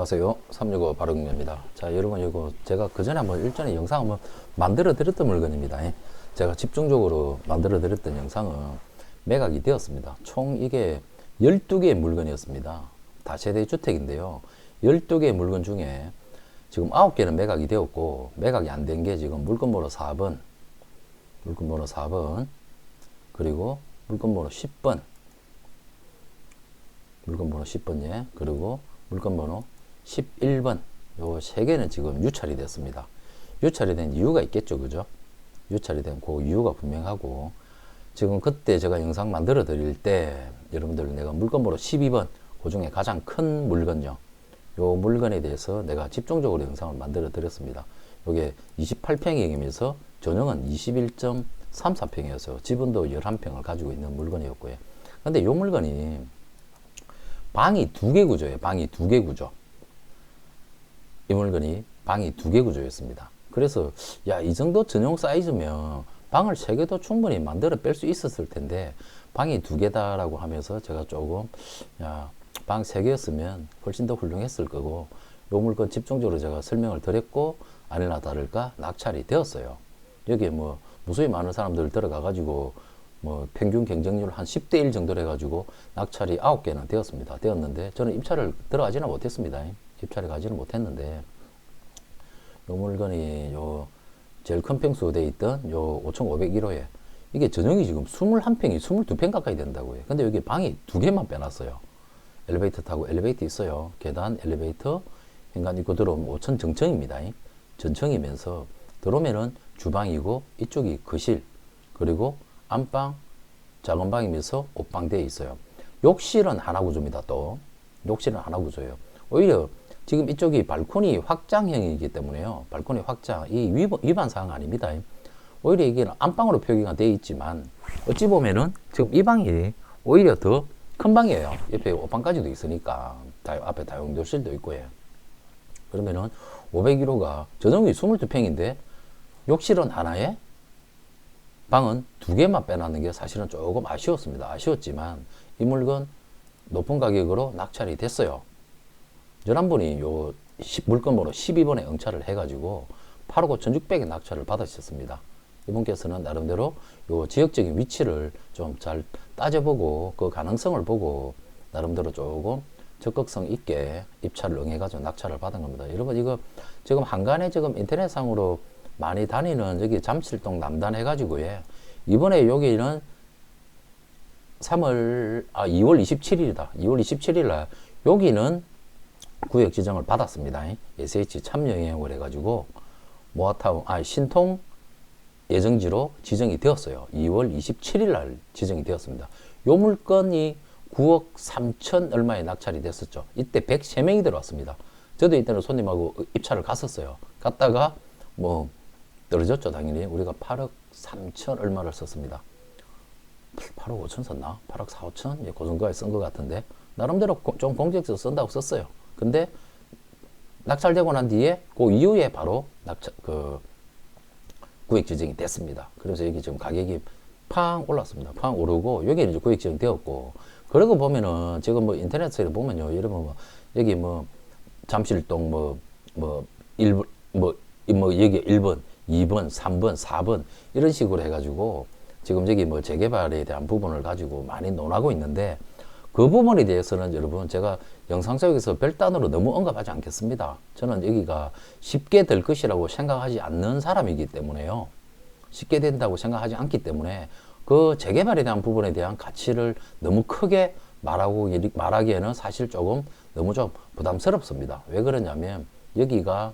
안녕하세요. 365 바로경매입니다. 자, 여러분, 이거 제가 그 전에 한번 일전에 영상 한번 만들어 드렸던 물건입니다. 제가 집중적으로 만들어 드렸던 영상은 매각이 되었습니다. 총 이게 12개의 물건이었습니다. 다세대 주택인데요. 12개의 물건 중에 지금 9개는 매각이 되었고, 매각이 안 된 게 지금 물건번호 4번, 물건번호 4번, 그리고 물건번호 10번, 물건번호 10번, 예, 그리고 물건번호 11번, 요 세 개는 지금 유찰이 됐습니다. 유찰이 된 이유가 있겠죠, 그죠? 유찰이 된 그 이유가 분명하고, 지금 그때 제가 영상 만들어 드릴 때 여러분들 내가 물건번호 12번, 그 중에 가장 큰 물건요, 요 물건에 대해서 내가 집중적으로 영상을 만들어 드렸습니다. 요게 28평이면서 전용은 21.34평이어서 지분도 11평을 가지고 있는 물건이었고요. 근데 요 물건이 방이 2개 구조예요. 방이 2개 구조. 이 물건이 방이 2개 구조였습니다. 그래서 야, 이 정도 전용 사이즈면 방을 3개도 충분히 만들어 뺄 수 있었을 텐데 방이 2개다라고 하면서 제가 조금 야, 방 3개였으면 훨씬 더 훌륭했을 거고, 요 물건 집중적으로 제가 설명을 드렸고 아니나 다를까 낙찰이 되었어요. 여기에 뭐 무수히 많은 사람들 들어가 가지고 뭐 평균 경쟁률 한 10대 1 정도로 해가지고 낙찰이 9개는 되었습니다. 되었는데 저는 입찰을 들어가지는 못했습니다. 입찰에 가지는 못했는데 요 물건이 요 제일 큰 평수 돼 있던 요 5,501호에 이게 전용이 지금 21평이 22평 가까이 된다고요. 근데 여기 방이 2개만 빼놨어요. 엘리베이터 타고 엘리베이터 있어요. 계단, 엘리베이터, 현관 입구 들어오면 5천 정청입니다. 전청이면서 들어오면은 주방이고 이쪽이 거실, 그리고 안방, 작은 방이면서 옷방 되어 있어요. 욕실은 하나 구조입니다. 또 욕실은 하나 구조예요. 오히려 지금 이쪽이 발코니 확장형이기 때문에요. 발코니 확장, 이 위반 사항 아닙니다. 오히려 이게 안방으로 표기가 되어 있지만 어찌 보면은 지금 이 방이 오히려 더 큰 방이에요. 옆에 옷방까지도 있으니까 앞에 다용도실도 있고요. 그러면은 501호가 전용이 22평인데 욕실은 하나에 방은 2개만 빼놨는 게 사실은 조금 아쉬웠습니다. 아쉬웠지만 이 물건 높은 가격으로 낙찰이 됐어요. 11분이 요 물건번호 12번에 응찰을 해가지고 8억 5,600에 낙찰을 받으셨습니다. 이분께서는 나름대로 요 지역적인 위치를 좀 잘 따져보고 그 가능성을 보고 나름대로 조금 적극성 있게 입찰을 응해가지고 낙찰을 받은 겁니다. 여러분, 이거 지금 한간에 지금 인터넷상으로 많이 다니는 여기 잠실동 남단 해가지고 이번에 여기는 2월 27일이다. 2월 27일 날 여기는 구역 지정을 받았습니다. SH 참여영역을 해가지고 모아타운, 신통 예정지로 지정이 되었어요. 2월 27일 날 지정이 되었습니다. 요 물건이 9억 3천 얼마에 낙찰이 됐었죠. 이때 103명이 들어왔습니다. 저도 이때는 손님하고 입찰을 갔었어요. 갔다가 뭐 떨어졌죠. 당연히 우리가 8억 3천 얼마를 썼습니다. 8억 5천 썼나? 8억 4, 5천? 예, 그 정도에 쓴 것 같은데 나름대로 좀 공격적으로 쓴다고 썼어요. 근데 낙찰되고 난 뒤에 그 이후에 바로 구역 지정이 됐습니다. 그래서 여기 지금 가격이 팡 올랐습니다. 팡 오르고 여기는 이제 구역 지정 되었고, 그러고 보면은 지금 뭐 인터넷에 보면요, 여러분 뭐 여기 뭐 잠실동 여기 1번, 2번, 3번, 4번 이런 식으로 해가지고 지금 여기 뭐 재개발에 대한 부분을 가지고 많이 논하고 있는데 그 부분에 대해서는 여러분 제가 영상 속에서 별단으로 너무 언급하지 않겠습니다. 저는 여기가 쉽게 될 것이라고 생각하지 않는 사람이기 때문에요. 쉽게 된다고 생각하지 않기 때문에 그 재개발에 대한 부분에 대한 가치를 너무 크게 말하기에는 사실 조금 너무 좀 부담스럽습니다. 왜 그러냐면 여기가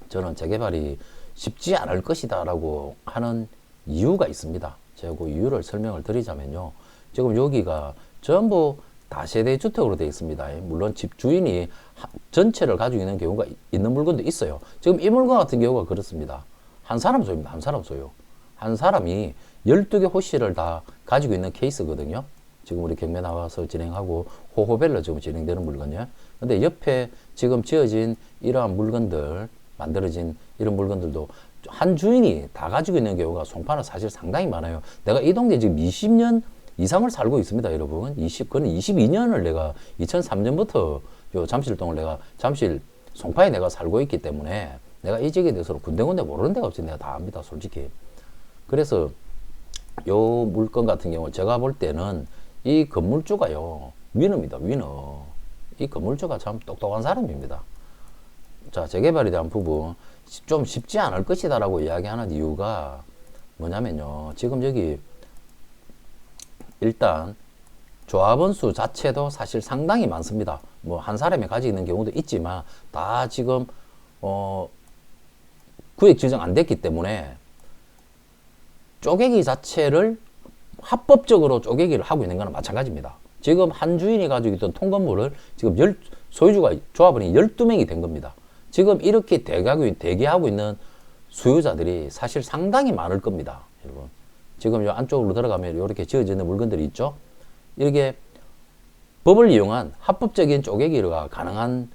저는 재개발이 쉽지 않을 것이다 라고 하는 이유가 있습니다. 제가 그 이유를 설명을 드리자면요, 지금 여기가 전부 다세대 주택으로 되어 있습니다. 물론 집 주인이 전체를 가지고 있는 경우가 있는 물건도 있어요. 지금 이 물건 같은 경우가 그렇습니다. 한 사람 소유입니다. 한 사람 소유. 한 사람이 12개 호실을 다 가지고 있는 케이스거든요. 지금 우리 경매 나와서 진행하고 호호별로 지금 진행되는 물건이요. 근데 옆에 지금 지어진 이러한 물건들, 만들어진 이런 물건들도 한 주인이 다 가지고 있는 경우가 송파는 사실 상당히 많아요. 내가 이 동네 지금 20년 이상을 살고 있습니다, 여러분. 그건 22년을 내가 2003년부터 요 잠실동을 내가 잠실 송파에 내가 살고 있기 때문에 내가 이 지역에 대해서는 군데군데 모르는 데가 없지. 내가 다 압니다, 솔직히. 그래서 요 물건 같은 경우 제가 볼 때는 이 건물주가요, 위너입니다, 위너. 이 건물주가 참 똑똑한 사람입니다. 자, 재개발에 대한 부분 좀 쉽지 않을 것이다 라고 이야기하는 이유가 뭐냐면요, 지금 여기 일단 조합원 수 자체도 사실 상당히 많습니다. 뭐 한 사람이 가지고 있는 경우도 있지만 다 지금 구획 지정 안 됐기 때문에 쪼개기 자체를 합법적으로 쪼개기를 하고 있는 거는 마찬가지입니다. 지금 한 주인이 가지고 있던 통건물을 지금 소유주가 조합원이 12명이 된 겁니다. 지금 이렇게 대기하고 있는 수요자들이 사실 상당히 많을 겁니다, 여러분. 지금 이 안쪽으로 들어가면 이렇게 지어져 있는 물건들이 있죠. 이렇게 법을 이용한 합법적인 쪼개기가 가능한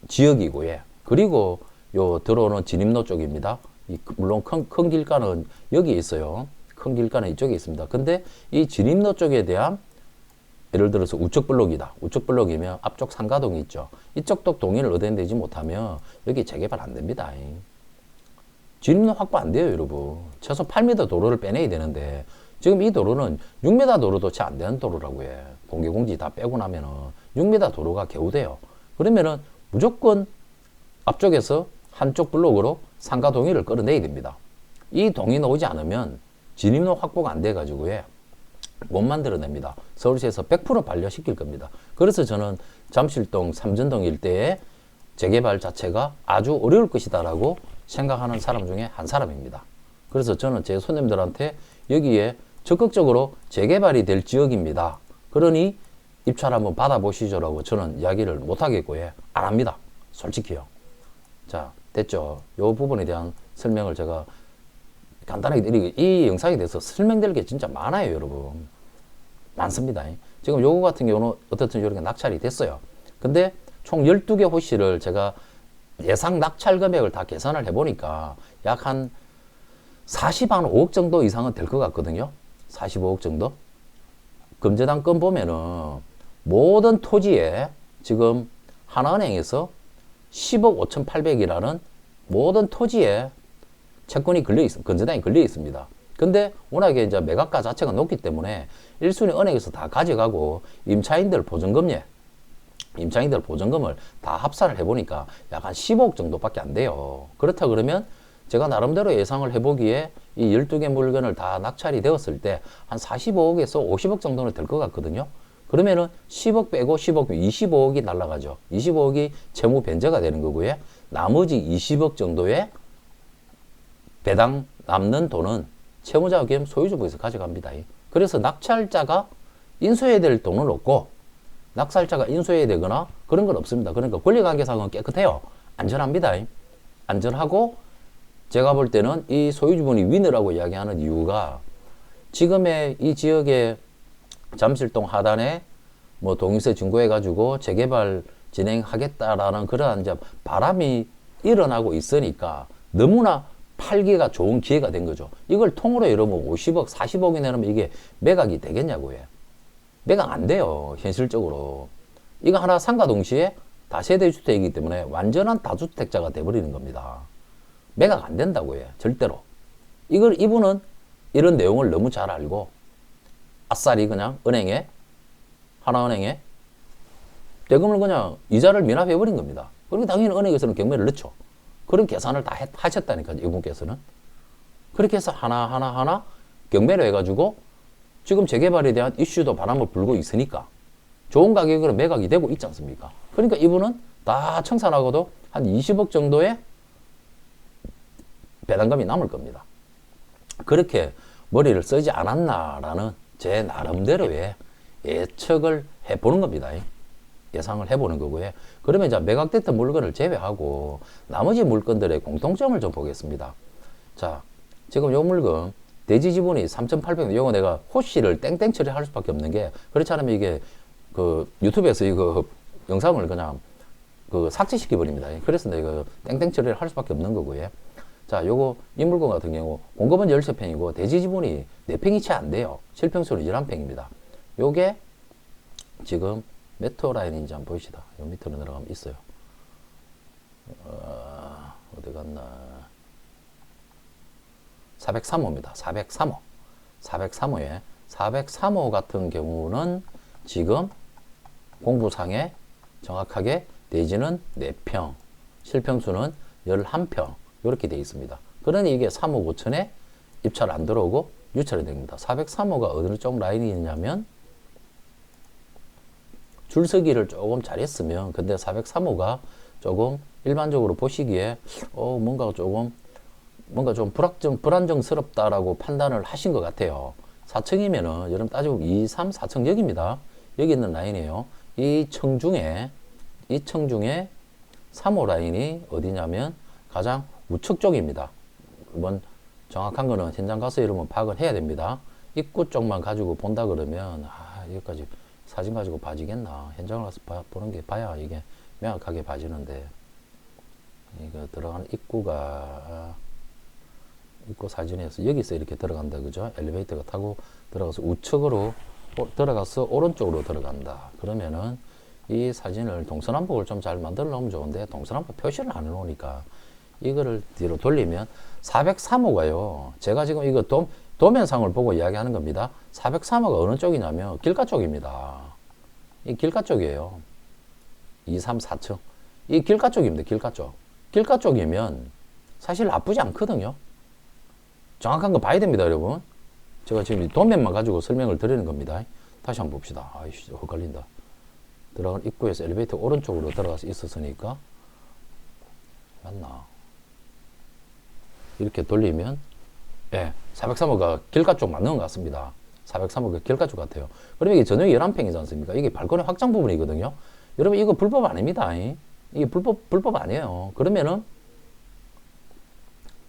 지역이고요. 그리고 요 들어오는 진입로 쪽입니다. 물론 큰 길가는 여기에 있어요. 큰 길가는 이쪽에 있습니다. 근데 이 진입로 쪽에 대한 예를 들어서 우측 블록이다. 우측 블록이면 앞쪽 상가동이 있죠. 이쪽도 동의를 얻어내지 못하면 여기 재개발 안 됩니다. 진입로 확보 안 돼요, 여러분. 최소 8m 도로를 빼내야 되는데 지금 이 도로는 6m 도로도 채 안 되는 도로라고 해. 공개공지 다 빼고 나면은 6m 도로가 겨우 돼요. 그러면은 무조건 앞쪽에서 한쪽 블록으로 상가 동의를 끌어내야 됩니다. 이 동의 나오지 않으면 진입로 확보가 안 돼가지고요, 못 만들어냅니다. 서울시에서 100% 반려시킬 겁니다. 그래서 저는 잠실동, 삼전동 일대의 재개발 자체가 아주 어려울 것이다라고 생각하는 사람 중에 한 사람입니다. 그래서 저는 제 손님들한테 여기에 적극적으로 재개발이 될 지역입니다. 그러니 입찰 한번 받아보시죠라고 저는 이야기를 못하겠고요. 안 합니다, 솔직히요. 자, 됐죠? 이 부분에 대한 설명을 제가 간단하게 드리고, 이 영상에 대해서 설명될 게 진짜 많아요, 여러분. 많습니다. 지금 요거 같은 경우는 어떻든 이렇게 낙찰이 됐어요. 근데 총 12개 호실을 제가 예상 낙찰 금액을 다 계산을 해보니까 약 한 45억 정도 이상은 될 것 같거든요. 45억 정도. 금제당 건 보면은 모든 토지에 지금 하나은행에서 10억 5,800이라는 모든 토지에 채권이 걸려 있습니다. 건재당이 걸려 있습니다. 근데 워낙에 이제 매각가 자체가 높기 때문에 1순위 은행에서 다 가져가고 임차인들 보증금을 다 합산을 해보니까 약 한 15억 정도밖에 안 돼요. 그렇다 그러면 제가 나름대로 예상을 해보기에 이 12개 물건을 다 낙찰이 되었을 때 한 45억에서 50억 정도는 될 것 같거든요. 그러면은 10억 빼고 10억, 25억이 날라가죠. 25억이 채무 변제가 되는 거고요. 나머지 20억 정도의 배당 남는 돈은 채무자 겸 소유주부에서 가져갑니다. 그래서 낙찰자가 인수해야 될 돈은 없고, 낙찰자가 인수해야 되거나 그런 건 없습니다. 그러니까 권리관계상은 깨끗해요. 안전합니다. 안전하고, 제가 볼 때는 이 소유주분이 위너라고 이야기하는 이유가 지금의 이 지역의 잠실동 하단에 뭐 동일세 증거해가지고 재개발 진행하겠다라는 그러한 이제 바람이 일어나고 있으니까 너무나 팔기가 좋은 기회가 된 거죠. 이걸 통으로 여러분 50억, 40억이 내면 이게 매각이 되겠냐고요. 매각 안 돼요, 현실적으로. 이거 하나 상가 동시에 다세대 주택이기 때문에 완전한 다주택자가 돼버리는 겁니다. 매각 안 된다고 해요, 절대로. 이분은 이런 내용을 너무 잘 알고 아싸리 그냥 하나은행에 대금을 그냥 이자를 미납해버린 겁니다. 그리고 당연히 은행에서는 경매를 넣죠. 그런 계산을 다 하셨다니까, 이분께서는. 그렇게 해서 하나 경매를 해가지고 지금 재개발에 대한 이슈도 바람을 불고 있으니까 좋은 가격으로 매각이 되고 있지 않습니까? 그러니까 이분은 다 청산하고도 한 20억 정도의 배당금이 남을 겁니다. 그렇게 머리를 쓰지 않았나라는 제 나름대로의 예측을 해보는 겁니다. 예상을 해보는 거고요. 그러면 이제 매각됐던 물건을 제외하고 나머지 물건들의 공통점을 좀 보겠습니다. 자, 지금 요 물건 대지 지분이 3,800원. 이거 내가 호씨를 땡땡 처리할 수밖에 없는 게, 그렇지 않으면 이게 그 유튜브에서 이거 영상을 그냥 그 삭제시켜 버립니다. 그래서 내가 땡땡 처리를 할 수밖에 없는 거고요. 자, 요거 이 물건 같은 경우 공급은 13평이고 대지 지분이 4평이 채 안 돼요. 실평수는 11평입니다. 요게 지금 몇 호 라인인지 한번 보시다. 요 밑으로 내려가면 있어요. 어디 갔나? 403호입니다. 403호. 403호에 403호 같은 경우는 지금 공부상에 정확하게 대지는 4평, 실평수는 11평 이렇게 되어 있습니다. 그러니 이게 3억 5천에 입찰 안 들어오고 유찰이 됩니다. 403호가 어느 쪽 라인이냐면 줄서기를 조금 잘했으면, 근데 403호가 조금 일반적으로 보시기에 뭔가 좀 불안정스럽다라고 판단을 하신 것 같아요. 4층이면은 여러분 따지고 2, 3, 4층 여기입니다. 여기 있는 라인이에요. 이 층 중에 3호 라인이 어디냐면 가장 우측 쪽입니다. 이번 정확한 거는 현장 가서 이러면 파악을 해야 됩니다. 입구 쪽만 가지고 본다 그러면 여기까지 사진 가지고 봐지겠나. 현장을 가서 보는 게 봐야 이게 명확하게 봐지는데, 이거 들어가는 입구가 입구 사진에서 여기서 이렇게 들어간다 그죠? 엘리베이터가 타고 들어가서 우측으로 들어가서 오른쪽으로 들어간다. 그러면은 이 사진을 동서남북을 좀 잘 만들어 놓으면 좋은데 동서남북 표시를 안 해놓으니까 이거를 뒤로 돌리면 403호가요. 제가 지금 이거 도면상을 보고 이야기하는 겁니다. 403호가 어느 쪽이냐면 길가 쪽입니다. 이 길가 쪽이에요. 2, 3, 4층. 이 길가 쪽입니다. 길가 쪽. 길가 쪽이면 사실 나쁘지 않거든요. 정확한 거 봐야 됩니다, 여러분. 제가 지금 도면만 가지고 설명을 드리는 겁니다. 다시 한번 봅시다. 아이씨, 헷갈린다. 들어간 입구에서 엘리베이터 오른쪽으로 들어가서 있었으니까 맞나? 이렇게 돌리면 403호가 길가 쪽 맞는 것 같습니다. 403호가 길가 쪽 같아요. 그러면 이게 전용이 11평이지 않습니까? 이게 발코니 확장 부분이거든요. 여러분 이거 불법 아닙니다. 이게 불법 아니에요. 그러면은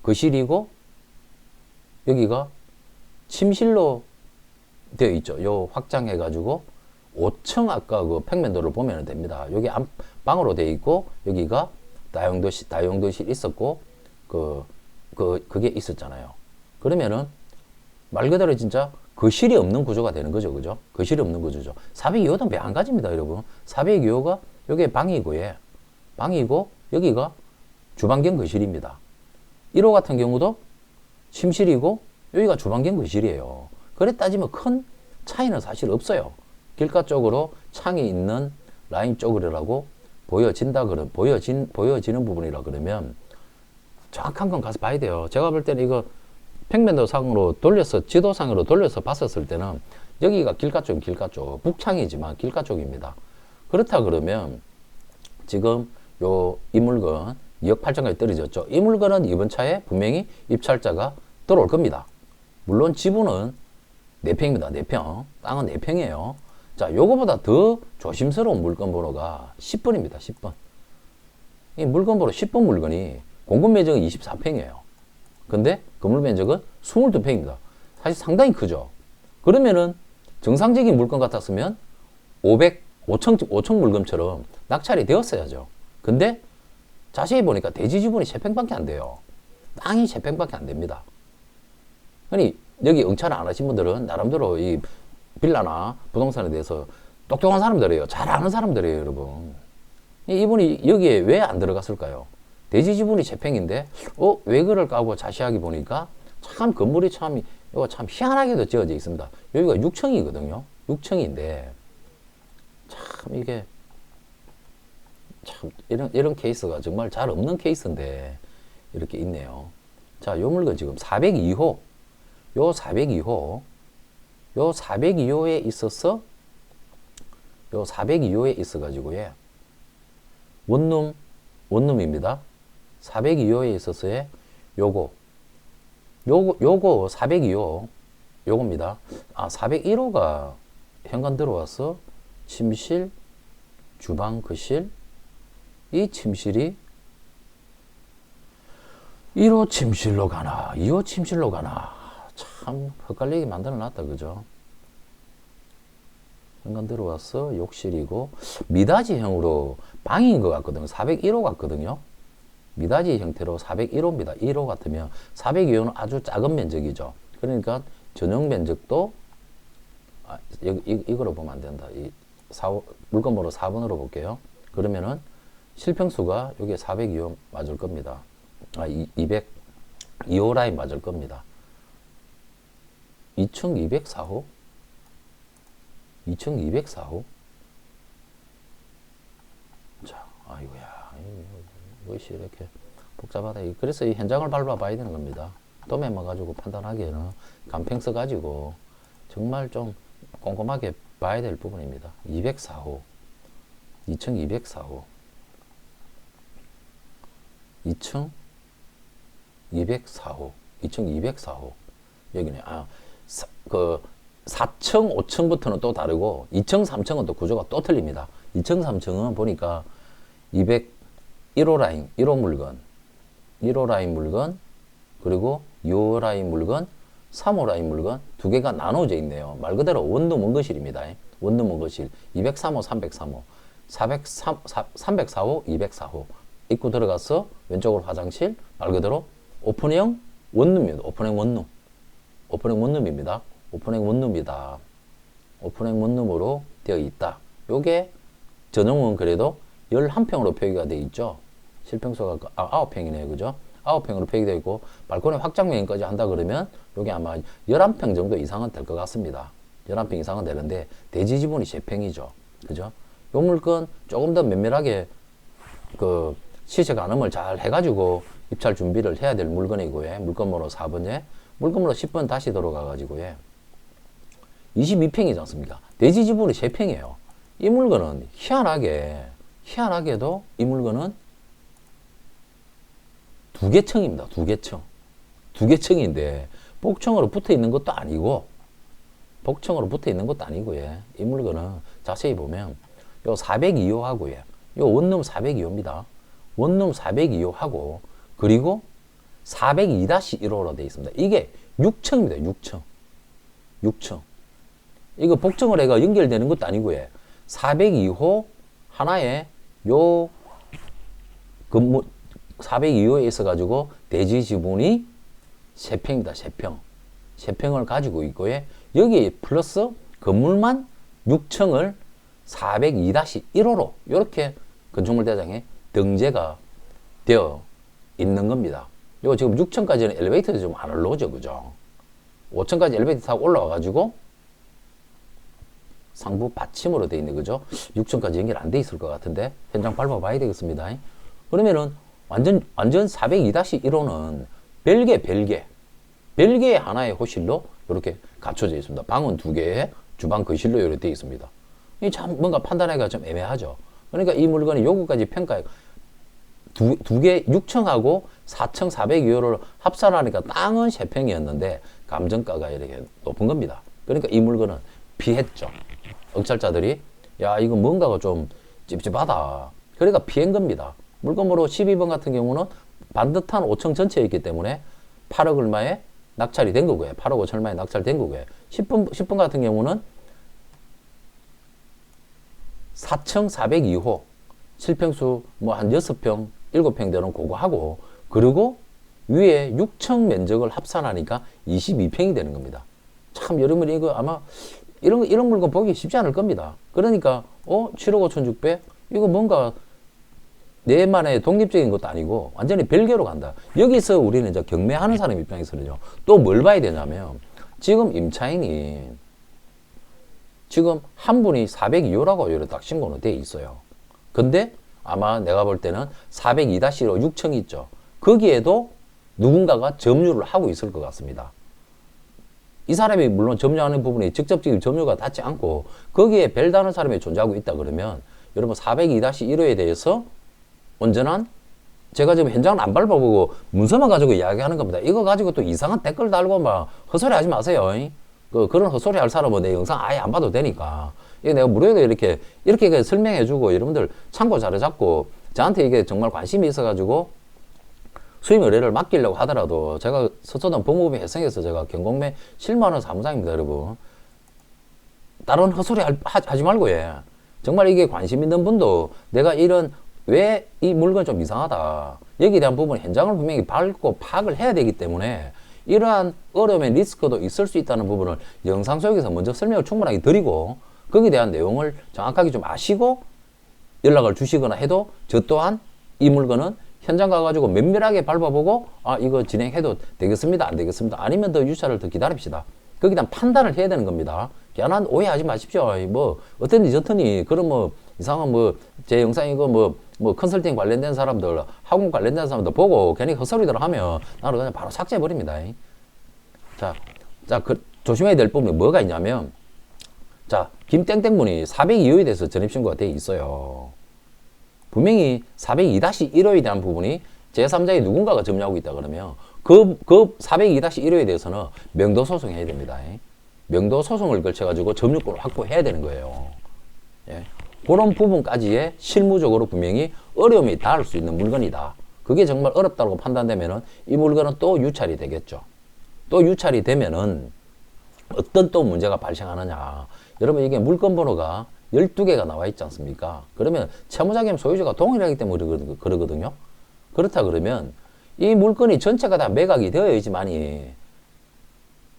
거실이고 여기가 침실로 되어 있죠. 요 확장해가지고 5층 아까 그 평면도를 보면 됩니다. 여기 방으로 되어 있고 여기가 다용도실 있었고 그게 있었잖아요. 그러면은 말 그대로 진짜 거실이 없는 구조가 되는 거죠. 그죠? 거실이 없는 구조죠. 402호도 매한가지입니다, 여러분. 402호가 여기 방이고 여기가 주방 겸 거실입니다. 1호 같은 경우도 침실이고 여기가 주방 겸 거실이에요. 그래 따지면 큰 차이는 사실 없어요. 길가 쪽으로 창이 있는 라인 쪽이라고 보여지는 부분이라 그러면 정확한 건 가서 봐야 돼요. 제가 볼 때는 이거 평면도상으로 지도상으로 돌려서 봤었을 때는 여기가 길가 쪽, 북창이지만 길가 쪽입니다. 그렇다 그러면 지금 이 물건 2억 8천까지 떨어졌죠. 이 물건은 이번 차에 분명히 입찰자가 들어올 겁니다. 물론 지분은 4평입니다. 4평. 땅은 4평이에요. 자, 요거보다 더 조심스러운 물건 번호가 10번입니다. 10번. 이 물건 번호 10번 물건이 공급 면적은 24평이에요. 근데 건물 면적은 22평입니다. 사실 상당히 크죠. 그러면은 정상적인 물건 같았으면 5층 물건처럼 낙찰이 되었어야죠. 근데 자세히 보니까 대지 지분이 3평밖에 안 돼요. 땅이 3평밖에 안 됩니다. 아니 여기 응찰을 안 하신 분들은 나름대로 이 빌라나 부동산에 대해서 똑똑한 사람들이에요. 잘 아는 사람들이에요, 여러분. 이분이 여기에 왜 안 들어갔을까요? 대지 지분이 3평인데 왜 그럴까 하고 자세하게 보니까 참 건물이 참 희한하게도 지어져 있습니다. 여기가 6층이거든요. 6층인데 참 이게 참 이런 케이스가 정말 잘 없는 케이스인데 이렇게 있네요. 자, 요 물건 지금 402호. 요 402호에 있어서 요 402호에 있어 가지고요. 원룸입니다. 402호에 있어서의 요거 402호 요겁니다. 401호가 현관 들어와서 침실, 주방, 거실, 이 침실이 1호 침실로 가나 2호 침실로 가나 참 헷갈리게 만들어 놨다. 그죠? 현관 들어와서 욕실이고 미닫이형으로 방인 것 같거든요. 401호 같거든요. 미닫이 형태로 401호입니다. 1호 같으면 402호는 아주 작은 면적이죠. 그러니까 전용 면적도 이거로 보면 안 된다. 이 물건 번호 4번으로 볼게요. 그러면은 실평수가 여기에 402호 맞을 겁니다. 202호 라인 맞을 겁니다. 2204호? 2204호? 자, 아이고야. 이것이 이렇게 복잡하다. 그래서 이 현장을 밟아봐야 되는 겁니다. 도면만 가지고 판단하기에는 간평 써가지고 정말 좀 꼼꼼하게 봐야 될 부분입니다. 204호, 2204호, 2204호, 2204호. 여기네. 4층, 5층부터는 또 다르고 2층, 3층은 또 구조가 또 틀립니다. 2층, 3층은 보니까 201호 라인, 1호 물건, 1호 라인 물건, 그리고 2호 라인 물건, 3호 라인 물건 두 개가 나눠져 있네요. 말 그대로 원룸 원거실입니다. 원룸 원거실 203호, 303호, 304호, 204호 입구 들어가서 왼쪽으로 화장실, 말 그대로 오픈형 원룸입니다. 오픈형 원룸, 오픈형 원룸입니다. 오픈형 원룸이다. 오픈형 원룸으로 되어 있다. 요게 전용은 그래도 11평으로 표기가 되어 있죠. 실평수가 9평이네요. 그죠? 9평으로 표기되어 있고 발코니 확장면까지 한다 그러면 요게 아마 11평 정도 이상은 될 것 같습니다. 11평 이상은 되는데 대지 지분이 3평이죠. 그죠? 요 물건 조금 더 면밀하게 그 시세 가늠을 잘 해가지고 입찰 준비를 해야 될 물건이고요. 물건 번호 4번에 물건 번호 10번 다시 들어가가지고요. 22평이지 않습니까? 대지 지분이 3평이에요. 이 물건은 희한하게도 이 물건은 2개층입니다. 2개층. 2개층인데 복층으로 붙어 있는 것도 아니고 이 물건은 자세히 보면 요 402호하고요. 요 원룸 402호입니다. 원룸 402호하고 그리고 402-1호로 되어 있습니다. 이게 6층입니다. 6층. 이거 복층을 해가 연결되는 것도 아니고요. 402호 하나에 요 건물 402호에 있어가지고 대지 지분이 3평입니다. 3평. 3평을 가지고 있고요. 여기 플러스 건물만 6층을 402-1호로 이렇게 건축물 대장에 등재가 되어 있는 겁니다. 요 지금 6층까지는 엘리베이터도 좀 안 올라오죠. 그죠? 5층까지 엘리베이터 타고 올라와가지고 상부 받침으로 되어 있는 거죠. 6층까지 연결 안 돼 있을 것 같은데 현장 밟아봐야 되겠습니다. 그러면은 완전 402-1호는 별개 하나의 호실로 이렇게 갖춰져 있습니다. 방은 2개에 주방 거실로 이렇게 되어 있습니다. 이 참 뭔가 판단하기가 좀 애매하죠. 그러니까 이 물건이 요거까지 평가해 두 개 6층하고 4층 402호를 합산하니까 땅은 3평이었는데 감정가가 이렇게 높은 겁니다. 그러니까 이 물건은 피했죠. 억찰자들이 야 이거 뭔가가 좀 찝찝하다. 그러니까 피한 겁니다. 물건 번호 12번 같은 경우는 반듯한 5층 전체에 있기 때문에 8억 얼마에 낙찰이 된 거고요. 8억 5천 얼마에 낙찰된 거고요. 10번 같은 경우는 4층 402호 실평수 뭐 한 6평, 7평 되는 그거 하고 그리고 위에 6층 면적을 합산하니까 22평이 되는 겁니다. 참 여러분이 이거 아마 이런 물건 보기 쉽지 않을 겁니다. 그러니까 7억 5,600 이거 뭔가 내만의 독립적인 것도 아니고 완전히 별개로 간다. 여기서 우리는 이제 경매하는 사람 입장에서는요. 또 뭘 봐야 되냐면 지금 임차인이 지금 한 분이 402호라고 이렇게 딱 신고는 돼 있어요. 근데 아마 내가 볼 때는 402-1호 6층이 있죠. 거기에도 누군가가 점유를 하고 있을 것 같습니다. 이 사람이 물론 점유하는 부분이 직접적인 점유가 닿지 않고 거기에 별다른 사람이 존재하고 있다 그러면 여러분 402-1호에 대해서 온전한 제가 지금 현장을 안 밟아보고 문서만 가지고 이야기하는 겁니다. 이거 가지고 또 이상한 댓글 달고 막 헛소리 하지 마세요. 그런 헛소리 할 사람은 내 영상 아예 안 봐도 되니까. 이게 내가 무료로 이렇게 설명해주고 여러분들 참고 잘 잡고 저한테 이게 정말 관심이 있어가지고 수임 의뢰를 맡기려고 하더라도 제가 서초동 법무부의 혜성에서 제가 경공매 실무하는 사무장입니다, 여러분. 다른 헛소리 하지 말고 정말 이게 관심 있는 분도 내가 이런 왜 이 물건 좀 이상하다. 여기에 대한 부분 현장을 분명히 밟고 파악을 해야 되기 때문에 이러한 어려움의 리스크도 있을 수 있다는 부분을 영상 속에서 먼저 설명을 충분하게 드리고 거기에 대한 내용을 정확하게 좀 아시고 연락을 주시거나 해도 저 또한 이 물건은 현장 가가지고 면밀하게 밟아보고 아 이거 진행해도 되겠습니다 안 되겠습니다 아니면 더 유찰을 더 기다립시다. 거기에 대한 판단을 해야 되는 겁니다. 괜한 오해하지 마십시오. 뭐 어떤지 저더니 그런 뭐 이상한 뭐 제 영상 이거 뭐 컨설팅 관련된 사람들 학원 관련된 사람들 보고 괜히 헛소리들 하면 나는 그냥 바로 삭제해 버립니다. 자 조심해야 될 부분이 뭐가 있냐면 자 김땡땡 분이 402호에 대해서 전입신고가 돼 있어요. 분명히 402-1호에 대한 부분이 제3자의 누군가가 점유하고 있다 그러면 그 402-1호에 대해서는 명도 소송해야 됩니다. 명도 소송을 걸쳐가지고 점유권을 확보해야 되는 거예요. 예. 그런 부분까지의 실무적으로 분명히 어려움이 닿을 수 있는 물건이다. 그게 정말 어렵다고 판단되면은 이 물건은 또 유찰이 되겠죠. 또 유찰이 되면은 어떤 또 문제가 발생하느냐. 여러분 이게 물건 번호가 12개가 나와 있지 않습니까? 그러면 채무자 겸 소유주가 동일하기 때문에 그러거든요. 그렇다 그러면 이 물건이 전체가 다 매각이 되어야지만이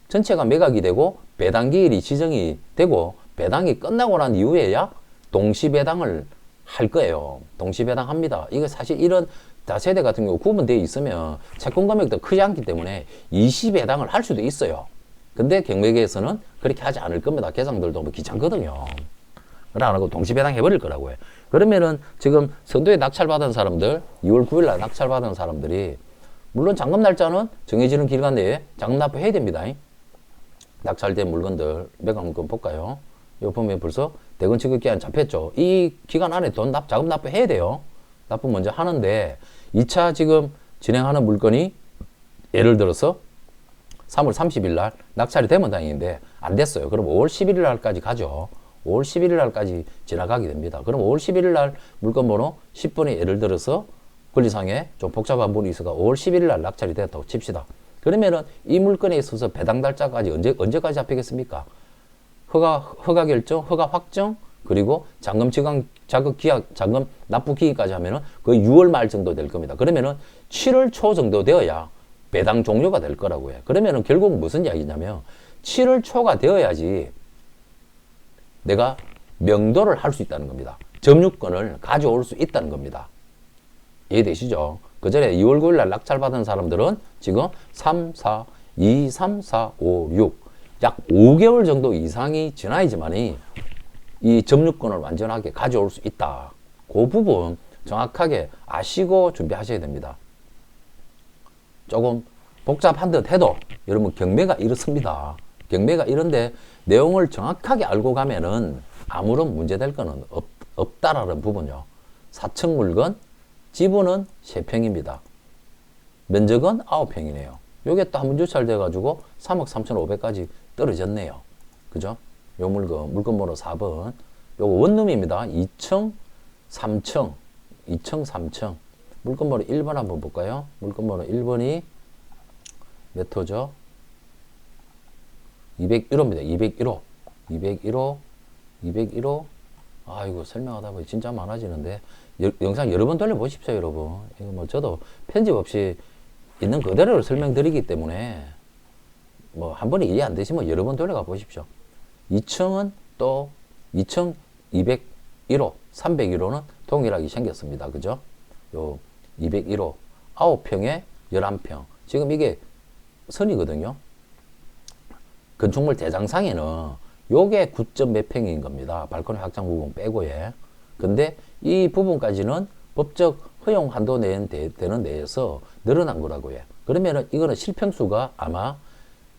전체가 매각이 되고 배당기일이 지정이 되고 배당이 끝나고 난 이후에야 동시배당을 할 거예요. 동시배당합니다. 이거 사실 이런 다세대 같은 경우 구분되어 있으면 채권 금액도 크지 않기 때문에 이시배당을 할 수도 있어요. 근데 경매계에서는 그렇게 하지 않을 겁니다. 계장들도 뭐 귀찮거든요. 그래 안 하고 동시배당 해버릴 거라고 해. 그러면은 지금 선도에 낙찰받은 사람들 2월 9일 날 낙찰받은 사람들이 물론 잔금 날짜는 정해지는 기간 내에 잔금 납부해야 됩니다. 낙찰된 물건들 매각 물건 볼까요? 여기 보면 벌써 대금 지급 기한 잡혔죠. 이 기간 안에 자금 납부해야 돼요. 납부 먼저 하는데 2차 지금 진행하는 물건이 예를 들어서 3월 30일 날 낙찰이 되면 다행인데 안 됐어요. 그럼 5월 11일 날까지 가죠. 5월 11일 날까지 지나가게 됩니다. 그럼 5월 11일 날 물건 번호 10번에 예를 들어서 권리상에 좀 복잡한 부분이 있어가 5월 11일 날 낙찰이 되었다고 칩시다. 그러면은 이 물건에 있어서 배당 달짜까지 언제까지 잡히겠습니까? 허가 결정, 허가 확정, 그리고 잔금 자급 기약, 잔금 납부 기기까지 하면은 거의 6월 말 정도 될 겁니다. 그러면은 7월 초 정도 되어야 배당 종료가 될 거라고 해요. 그러면은 결국 무슨 이야기냐면 7월 초가 되어야지 내가 명도를 할 수 있다는 겁니다. 점유권을 가져올 수 있다는 겁니다. 이해되시죠? 그 전에 2월 9일 날 낙찰받은 사람들은 지금 3, 4, 2, 3, 4, 5, 6 약 5개월 정도 이상이 지나야지만이 이 점유권을 완전하게 가져올 수 있다. 그 부분 정확하게 아시고 준비하셔야 됩니다. 조금 복잡한 듯 해도 여러분 경매가 이렇습니다. 경매가 이런데 내용을 정확하게 알고 가면은 아무런 문제될 거는 없다라는 부분요. 4층 물건, 지분은 3평입니다. 면적은 9평이네요. 요게 또 한번 유찰돼가지고 3억 3,500까지 떨어졌네요. 그죠? 요 물건 번호 4번. 요거 원룸입니다. 2층, 3층, 2층, 3층. 물건 번호 1번 한번 볼까요? 물건 번호 1번이 몇 호죠? 201호입니다. 201호. 201호. 201호. 아이고, 설명하다 보니 진짜 많아지는데. 영상 여러 번 돌려보십시오, 여러분. 이거 뭐 저도 편집 없이 있는 그대로 설명드리기 때문에 뭐 한 번에 이해 안 되시면 여러 번 돌려가 보십시오. 2층은 또 2층 201호, 301호는 동일하게 생겼습니다. 그죠? 요 201호 9평에 11평. 지금 이게 선이거든요. 건축물 대장상에는 요게 9점 몇 평인 겁니다. 발코니 확장 부분 빼고에. 근데 이 부분까지는 법적 허용 한도 되는 내에서 늘어난 거라고 해요. 그러면은 이거는 실평수가 아마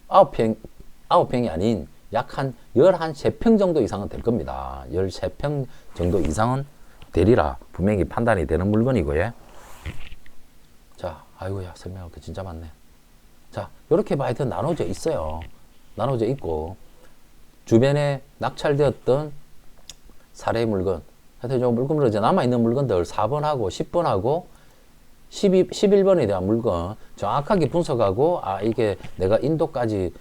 9평이 아닌 약 한 13평 정도 이상은 될 겁니다. 13평 정도 이상은 되리라 분명히 판단이 되는 물건이고요. 자, 아이고야, 설명할 게 진짜 많네. 자, 요렇게 봐 하여튼 나눠져 있어요. 나눠져 있고, 주변에 낙찰되었던 사례 물건, 하여튼 요 물건으로 이제 남아있는 물건들 4번하고 10번하고 11번에 대한 물건 정확하게 분석하고, 아, 이게 내가 인도까지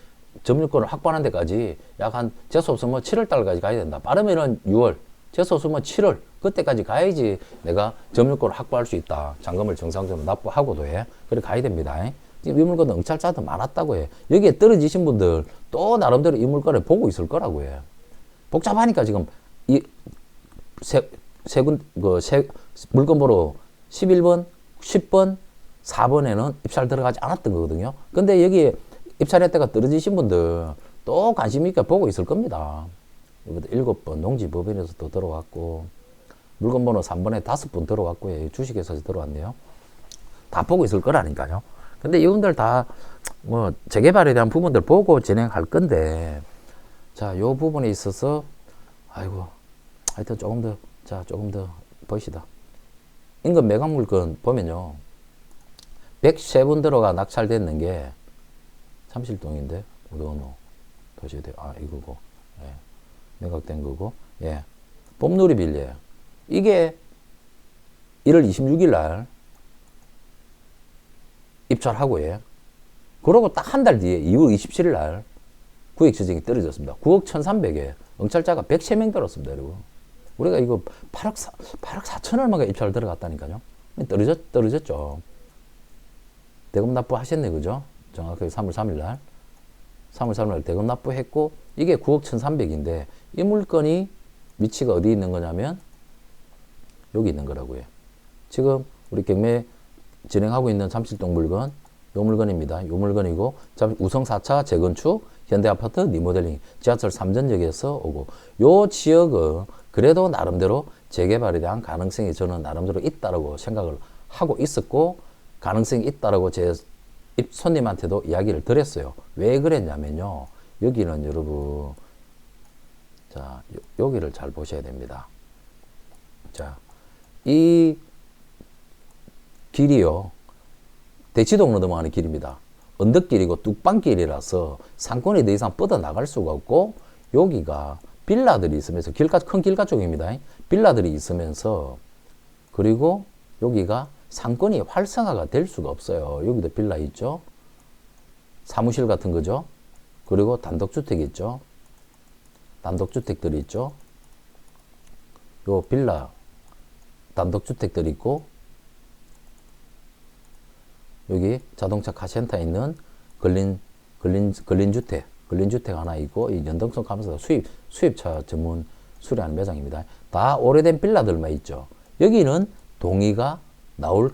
점유권을 확보하는 데까지 약 한 재수 없으면 7월 달까지 가야 된다. 빠르면은 6월, 재수 없으면 7월, 그때까지 가야지 내가 점유권을 확보할 수 있다. 잔금을 정상적으로 납부하고도 해. 그래 가야 됩니다. 이 물건 응찰자도 많았다고 해. 여기에 떨어지신 분들 또 나름대로 이 물건을 보고 있을 거라고 해. 복잡하니까 지금 이 물건 번호 11번, 10번, 4번에는 입찰 들어가지 않았던 거거든요. 근데 여기 입찰했다가 떨어지신 분들 또 관심 있게 보고 있을 겁니다. 이것도 7번 농지법인에서 또 들어왔고, 물건 번호 3번에 5분 들어왔고요. 주식회사에서 들어왔네요. 다 보고 있을 거라니까요. 근데 이분들 다 뭐 재개발에 대한 부분들 보고 진행할 건데, 자, 요 부분에 있어서 아이고, 하여튼 조금 더 보시다. 인근 매각 물건 보면요, 103분 들어가 낙찰됐는 게 삼실동인데, 어느 보셔야 돼요. 아, 이거고, 예. 매각된 거고, 예. 봄누리 빌리에요. 이게 1월 26일 날 입찰하고, 예. 그러고 딱 한 달 뒤에 2월 27일 날 구획 지정이 떨어졌습니다. 9억 1,300에 응찰자가 103명 들었습니다, 여러분. 우리가 이거 8억 4천 얼마가 입찰 들어갔다니까요. 떨어졌죠. 대금 납부하셨네, 그죠? 정확하게 3월 3일 날. 3월 3일 날 대금 납부했고, 이게 9억 1,300인데, 이 물건이 위치가 어디 있는 거냐면, 여기 있는 거라고요. 지금 우리 경매 진행하고 있는 잠실동 물건, 요 물건입니다. 요 물건이고, 우성 4차 재건축, 현대아파트 리모델링, 지하철 3전역에서 오고, 요 지역은 그래도 나름대로 재개발에 대한 가능성이 저는 나름대로 있다라고 생각을 하고 있었고, 가능성이 있다라고 제 손님한테도 이야기를 드렸어요. 왜 그랬냐면요. 여기는 여러분, 자, 여기를 잘 보셔야 됩니다. 자, 이 길이요. 대치동으로 넘어가는 길입니다. 언덕길이고 뚝방길이라서 상권이 더 이상 뻗어 나갈 수가 없고, 여기가 빌라들이 있으면서 큰 길가 쪽입니다. 빌라들이 있으면서, 그리고 여기가 상권이 활성화가 될 수가 없어요. 여기도 빌라 있죠. 사무실 같은 거죠. 그리고 단독주택 있죠. 단독주택들이 있죠. 요 빌라 단독주택들이 있고, 여기 자동차 카센터에 있는 근린주택 하나 있고, 이 연동성 감사사 수입차 전문 수리하는 매장입니다. 다 오래된 빌라들만 있죠. 여기는 동의가 나올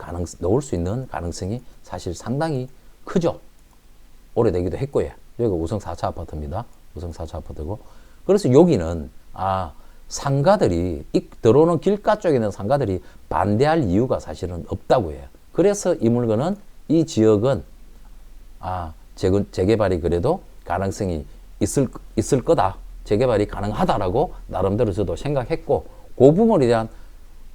수 있는 가능성이 사실 상당히 크죠. 오래되기도 했고요. 여기가 우성 4차 아파트입니다. 우성 4차 아파트고. 그래서 여기는, 상가들이, 들어오는 길가 쪽에 있는 상가들이 반대할 이유가 사실은 없다고 해요. 그래서 이 물건은, 이 지역은, 재개발이 그래도 가능성이 있을 거다. 재개발이 가능하다라고 나름대로 저도 생각했고, 그 부분에 대한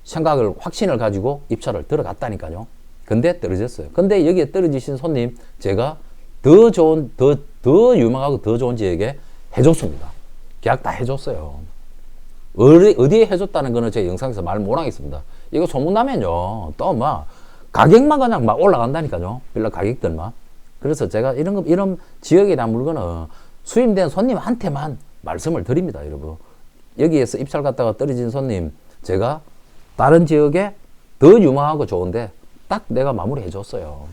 생각을, 확신을 가지고 입찰을 들어갔다니까요. 근데 떨어졌어요. 근데 여기에 떨어지신 손님, 제가 더 유명하고 더 좋은 지역에 해줬습니다. 계약 다 해줬어요. 어디에 해줬다는 거는 제 영상에서 말 못 하겠습니다. 이거 소문나면요, 또 가격만 그냥 막 올라간다니까요. 빌라 가격들만. 그래서 제가 이런 지역에 대한 물건은 수임된 손님한테만 말씀을 드립니다, 여러분. 여기에서 입찰 갔다가 떨어진 손님, 제가 다른 지역에 더 유망하고 좋은데 딱 내가 마무리 해줬어요.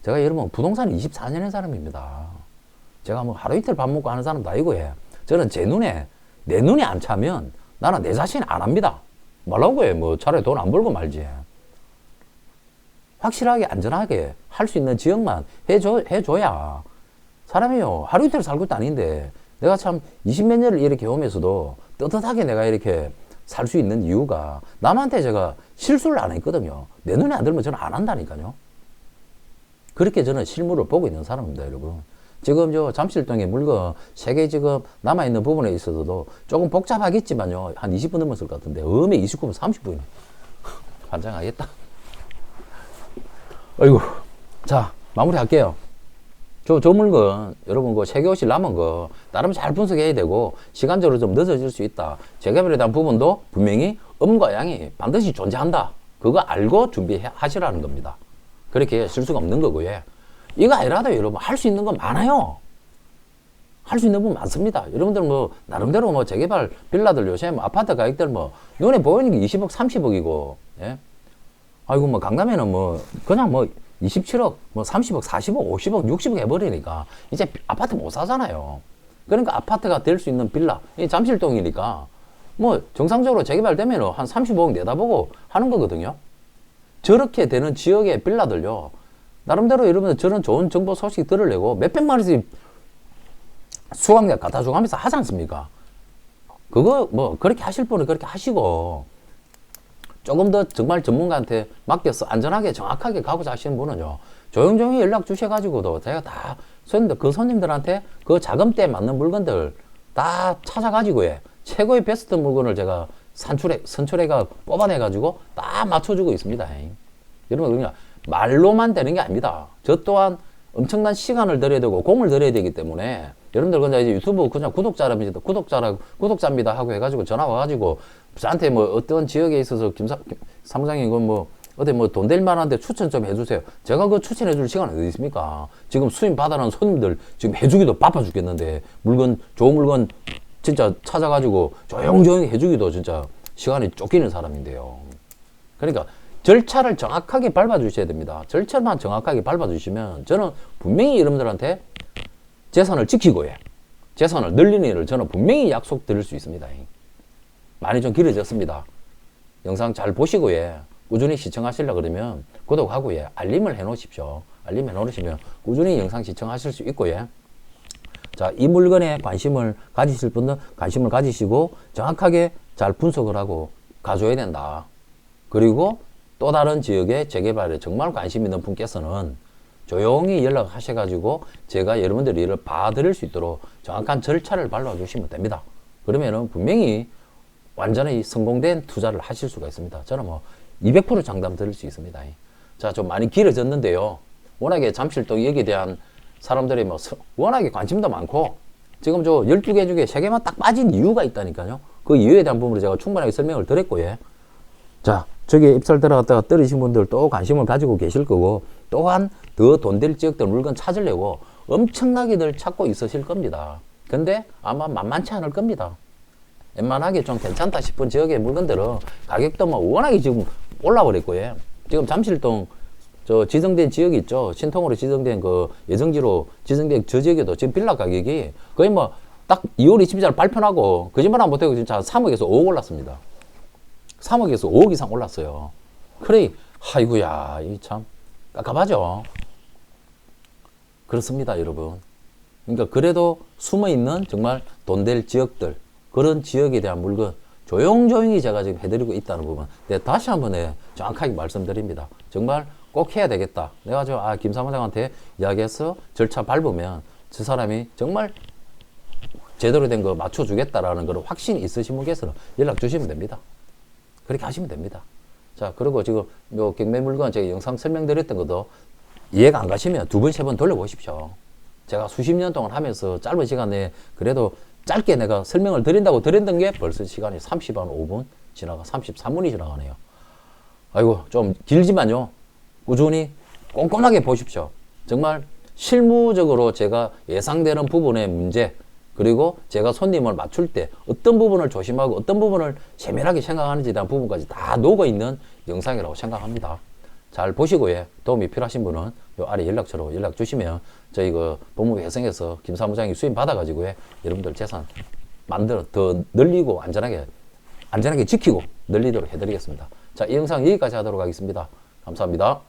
제가 여러분 부동산 24년의 사람입니다. 제가 뭐 하루 이틀 밥 먹고 하는 사람도 아니고, 저는 내 눈에 안 차면 나는 내 자신 안 합니다. 말라고 해. 뭐 차라리 돈 안 벌고 말지. 확실하게 안전하게 할 수 있는 지역만 해줘야 사람이요. 하루 이틀 살고 것도 아닌데, 내가 참 20몇 년을 이렇게 오면서도 떳떳하게 내가 이렇게 살 수 있는 이유가, 남한테 제가 실수를 안 했거든요. 내 눈에 안 들면 저는 안 한다니까요. 그렇게 저는 실물을 보고 있는 사람입니다, 여러분. 지금 잠실동에 물건 3개 지금 남아있는 부분에 있어서도 조금 복잡하겠지만요, 한 20분 넘었을 것 같은데, 음에 29분, 30분이네. 환장하겠다. 아이고. 자, 마무리 할게요. 저 물건, 여러분, 3개 옷이 남은 거, 나름 잘 분석해야 되고, 시간적으로 좀 늦어질 수 있다. 재개발에 대한 부분도 분명히 음과 양이 반드시 존재한다. 그거 알고 준비하시라는 겁니다. 그렇게 실수가 없는 거고요. 이거 아니라도 여러분, 할 수 있는 건 많아요. 할 수 있는 부분 많습니다. 여러분들 나름대로 재개발 빌라들 요새 아파트 가격들 눈에 보이는 게 20억, 30억이고, 예? 아이고, 강남에는 그냥 27억, 30억, 40억, 50억, 60억 해버리니까, 이제 아파트 못 사잖아요. 그러니까 아파트가 될 수 있는 빌라, 이 잠실동이니까 뭐 정상적으로 재개발되면 한 35억 내다보고 하는 거거든요. 저렇게 되는 지역의 빌라들요, 나름대로 여러분들 저런 좋은 정보 소식 들으려고 몇백만 원씩 수강료 갖다 주고 하면서 하지 않습니까? 그거 뭐 그렇게 하실 분은 그렇게 하시고, 조금 더 정말 전문가한테 맡겨서 안전하게 정확하게 가고자 하시는 분은요, 조용조용히 연락 주셔가지고도 제가 다 손님들, 그 손님들한테 그 자금대에 맞는 물건들 다 찾아가지고 최고의 베스트 물건을 제가 선출해가 뽑아내가지고 딱 맞춰주고 있습니다. 여러분, 그냥 말로만 되는 게 아닙니다. 저 또한 엄청난 시간을 들여야 되고 공을 들여야 되기 때문에, 여러분들 그냥 이제 유튜브 그냥 구독자입니다 하고 해가지고 전화 와가지고 저한테 뭐 어떤 지역에 있어서 사무장님 이건 뭐 어디 뭐 돈 될 만한데 추천 좀 해주세요. 제가 그 추천해 줄 시간 어디 있습니까? 지금 수임 받아놓은 손님들 지금 해주기도 바빠 죽겠는데, 좋은 물건 진짜 찾아가지고 조용조용히 해주기도 진짜 시간이 쫓기는 사람인데요. 그러니까 절차를 정확하게 밟아주셔야 됩니다. 절차만 정확하게 밟아주시면 저는 분명히 여러분들한테 재산을 지키고 재산을 늘리는 일을 저는 분명히 약속드릴 수 있습니다. 많이 좀 길어졌습니다. 영상 잘 보시고 꾸준히 시청하시려고 그러면 구독하고 알림을 해 놓으십시오. 알림 해 놓으시면 꾸준히 영상 시청하실 수 있고 자, 이 물건에 관심을 가지실 분들 관심을 가지시고 정확하게 잘 분석을 하고 가져야 된다. 그리고 또 다른 지역의 재개발에 정말 관심 있는 분께서는 조용히 연락하셔가지고 제가 여러분들이 이를 봐드릴 수 있도록 정확한 절차를 밟아주시면 됩니다. 그러면은 분명히 완전히 성공된 투자를 하실 수가 있습니다. 저는 뭐 200% 장담 드릴 수 있습니다. 자, 좀 많이 길어졌는데요. 워낙에 잠실동 여기에 대한 사람들이 뭐 워낙에 관심도 많고, 지금 저 12개 중에 3개만 딱 빠진 이유가 있다니까요. 그 이유에 대한 부분을 제가 충분하게 설명을 드렸고 자, 저기 입찰 들어갔다가 떨어진 분들 또 관심을 가지고 계실 거고, 또한 더 돈 될 지역들 물건 찾으려고 엄청나게들 찾고 있으실 겁니다. 근데 아마 만만치 않을 겁니다. 웬만하게 좀 괜찮다 싶은 지역의 물건들은 가격도 뭐 워낙에 지금 올라버렸고요. 지금 잠실동 저 지정된 지역이 있죠. 신통으로 지정된 그 예정지로 지정된 저 지역에도 지금 빌라 가격이 거의 뭐 딱 2월 22일 발표하고 거짓말 안 못하고 진짜 3억에서 5억 올랐습니다. 3억에서 5억 이상 올랐어요. 그래, 아이고야, 이 참 깝깝하죠. 그렇습니다, 여러분. 그러니까 그래도 숨어 있는 정말 돈 될 지역들, 그런 지역에 대한 물건 조용조용히 제가 지금 해드리고 있다는 부분, 내가 다시 한번 정확하게 말씀드립니다. 정말 꼭 해야 되겠다. 내가 김 사무장한테 이야기해서 절차 밟으면 저 사람이 정말 제대로 된 거 맞춰주겠다라는 그런 확신이 있으신 분께서는 연락 주시면 됩니다. 그렇게 하시면 됩니다. 자, 그리고 지금 요 경매 물건 제가 영상 설명드렸던 것도 이해가 안 가시면 2번, 3번 돌려보십시오. 제가 수십 년 동안 하면서 짧은 시간에 그래도 짧게 내가 설명을 드린다고 드렸던 게 벌써 시간이 35분 지나가 33분이 지나가네요. 아이고, 좀 길지만요. 꾸준히 꼼꼼하게 보십시오. 정말 실무적으로 제가 예상되는 부분의 문제, 그리고 제가 손님을 맞출 때 어떤 부분을 조심하고 어떤 부분을 세밀하게 생각하는지에 대한 부분까지 다 녹아있는 영상이라고 생각합니다. 잘 보시고 도움이 필요하신 분은 요 아래 연락처로 연락 주시면 저희 그 법무부 회생에서 김 사무장이 수임 받아가지고 여러분들 재산 만들어 더 늘리고 안전하게 지키고 늘리도록 해드리겠습니다. 자, 이 영상 여기까지 하도록 하겠습니다. 감사합니다.